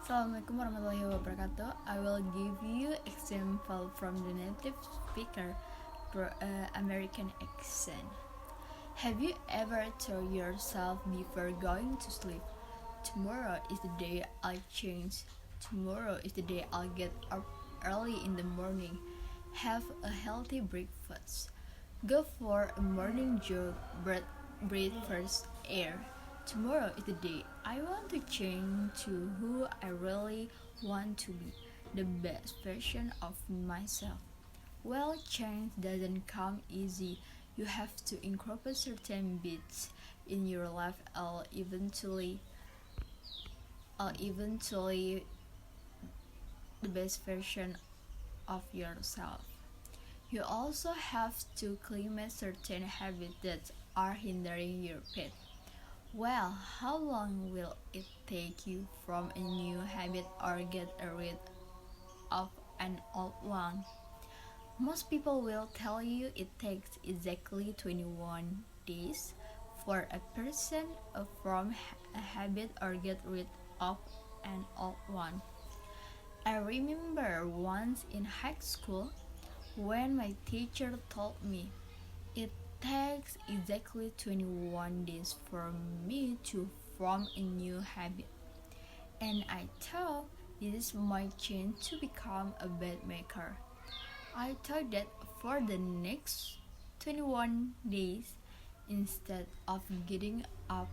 Assalamualaikum warahmatullahi wabarakatuh. I will give you example from the native speaker American accent. Have you ever told yourself before going to sleep, tomorrow is the day I change. Tomorrow is the day I'll get up early in the morning. Have a healthy breakfast. Go for a morning jog, breathe fresh air. Tomorrow is the day I want to change to who I really want to be, the best version of myself. Well, change doesn't come easy. You have to incorporate certain bits in your life eventually the best version of yourself. You also have to claim certain habits that are hindering your path. Well, how long will it take you from a new habit or get rid of an old one? Most people will tell you it takes exactly 21 days for a person to form a habit or get rid of an old one. I remember once in high school when my teacher told me it takes exactly 21 days for me to form a new habit. And I thought this is my chance to become a bed maker. I thought that for the next 21 days, instead of getting up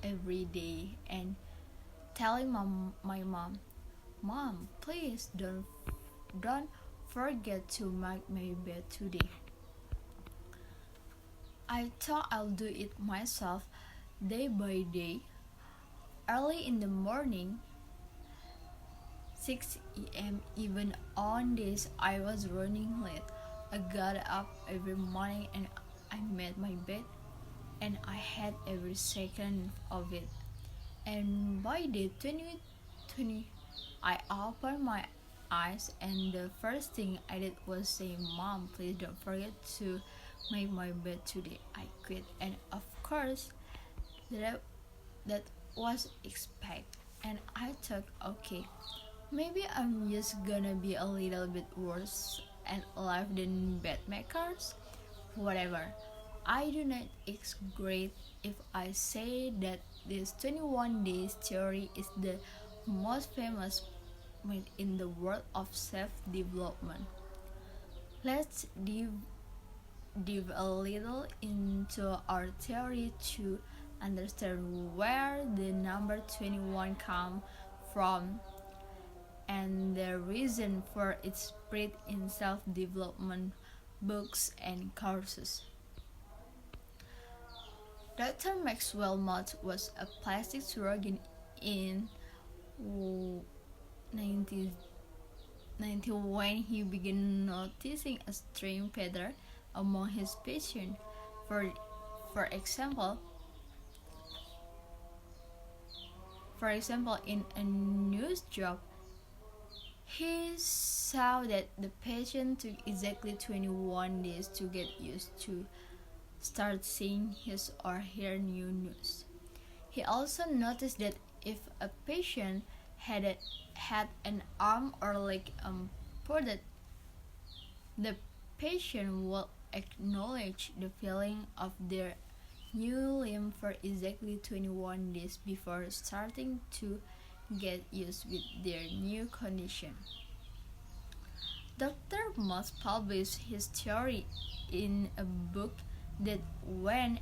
every day and telling my mom, "Mom, please don't forget to make my bed today." I thought I'll do it myself day by day. Early in the morning, 6 a.m. even on days I was running late. I got up every morning and I made my bed and I had every second of it. And by day 2020, I opened my eyes and the first thing I did was say, "Mom, please don't forget to make my bed today." I quit, and of course, that that was expect. And I thought, okay, maybe I'm just gonna be a little bit worse and alive than bed makers. Whatever. I do not exaggerate if I say that this 21 days theory is the most famous myth in the world of self-development. Let's dive a little into our theory to understand where the number 21 comes from and the reason for its spread in self-development books and courses. Dr. Maxwell Maltz was a plastic surgeon in 1990 when he began noticing a strange pattern among his patients. For example, in a news job, he saw that the patient took exactly 21 days to get used to start seeing his or her new news. He also noticed that if a patient had an arm or leg amputated, the patient will acknowledge the feeling of their new limb for exactly 21 days before starting to get used with their new condition. Dr. Moss published his theory in a book that went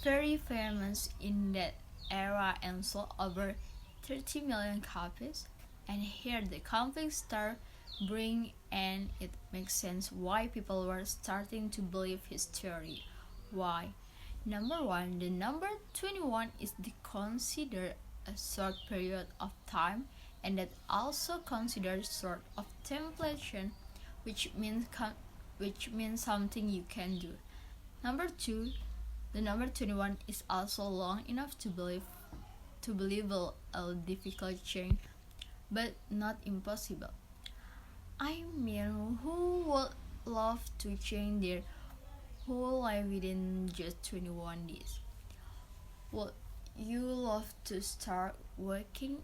very famous in that era and sold over 30 million copies. And here the conflict started brewing, and it makes sense why people were starting to believe his theory. Why? Number one, the number 21 is considered a short period of time, and that also considered sort of templation, which means something you can do. Number two, the number 21 is also long enough to believe a difficult change, but not impossible. I mean, who would love to change their whole life within just 21 days? Would you love to start working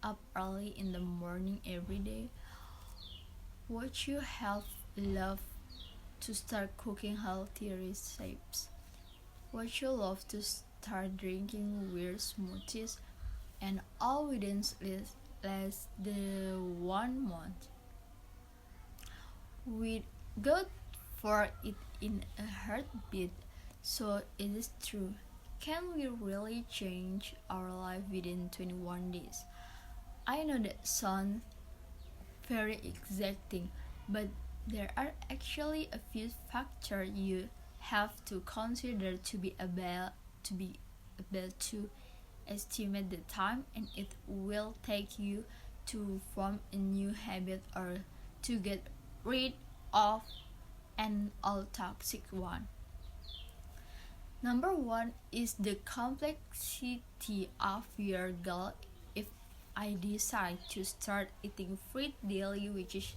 up early in the morning every day? Would you have loved to start cooking healthy recipes? Would you love to start drinking weird smoothies and all within less than 1 month? We'd go for it in a heartbeat, so it is true. Can we really change our life within 21 days? I know that sounds very exacting, but there are actually a few factors you have to consider to be able to estimate the time and it will take you to form a new habit or to get rid of an old toxic one. Number one is the complexity of your goal. If I decide to start eating fruit daily, which is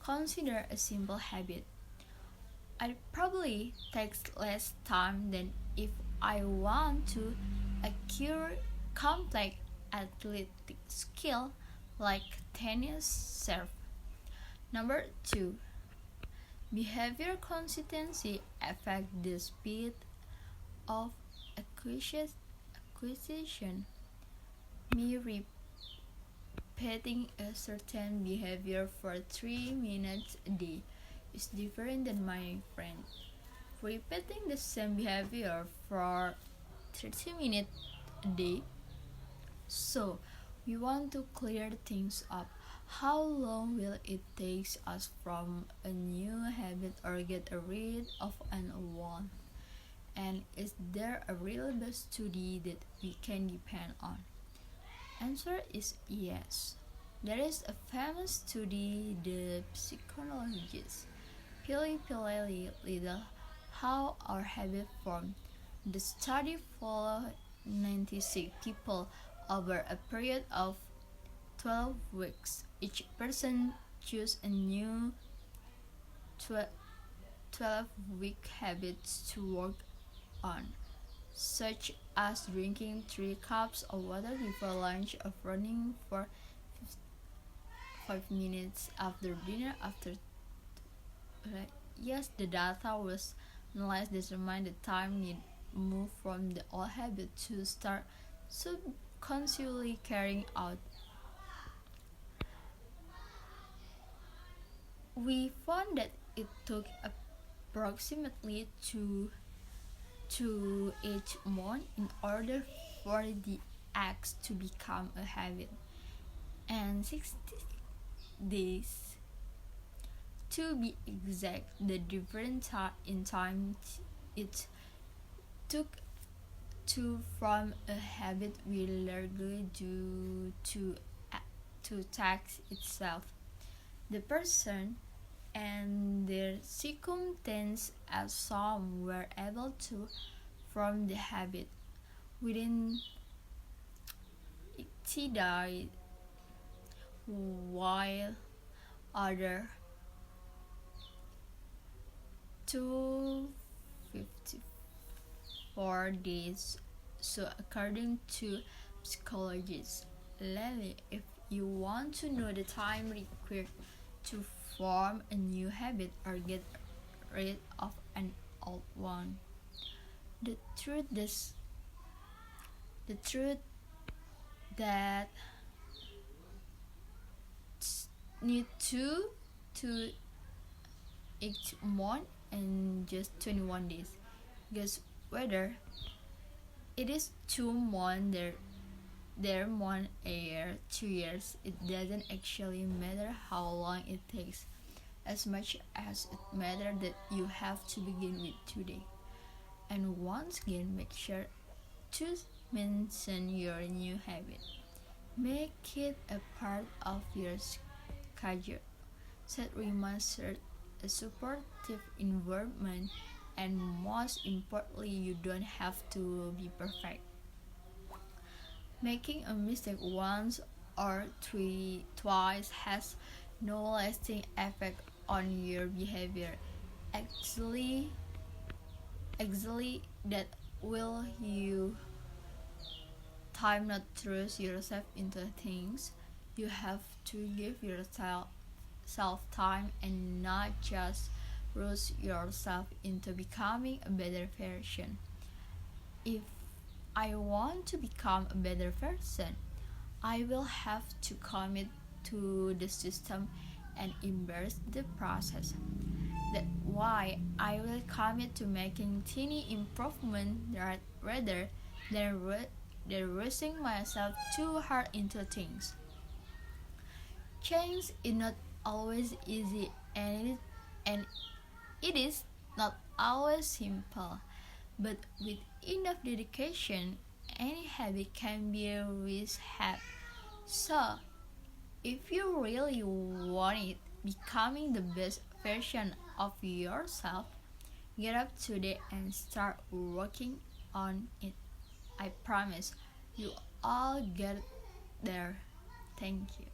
considered a simple habit, it probably takes less time than if I want to acquire complex athletic skill like tennis serve. Number two, behavior consistency affect the speed of acquisition. Me repeating a certain behavior for 3 minutes a day is different than my friend repeating the same behavior for 30 minutes a day. So, we want to clear things up. How long will it take us from a new habit or get rid of an old one? And is there a reliable study that we can depend on? Answer is yes. There is a famous study the psychologist Philip Little how our habit form. The study followed 96 people over a period of 12 weeks. Each person chose a new 12-week habits to work on, such as drinking 3 cups of water before lunch or running for 5 minutes after dinner. Yes, the data was analyzed to determine the time need move from the old habit to start subconsciously carrying out. We found that it took approximately 2 to 8 months in order for the acts to become a habit, and 60 days to be exact. The difference in time it took to form a habit will largely due to tax itself, the person, and their circumstance, as some were able to form the habit within 80 days, while other 254 days. So according to psychologists, Lily, if you want to know the time required to form a new habit or get rid of an old one, the truth that need 2 to 8 months and just 21 days. Guess whether it is 2 months there 1 year, 2 years, it doesn't actually matter how long it takes, as much as it matters that you have to begin with today. And once again, make sure to mention your new habit. Make it a part of your schedule. Set reminders, a supportive environment, and most importantly, you don't have to be perfect. Making a mistake once or twice has no lasting effect on your behavior. Actually, that will you time not trust yourself into things You have to give yourself time and not just rush yourself into becoming a better version. If I want to become a better person, I will have to commit to the system and embrace the process. That's why I will commit to making teeny improvement rather than rushing myself too hard into things. Change is not always easy, and it is not always simple, but with enough dedication, any habit can be a reshaped. So, if you really want it, becoming the best version of yourself, get up today and start working on it. I promise you all get there. Thank you.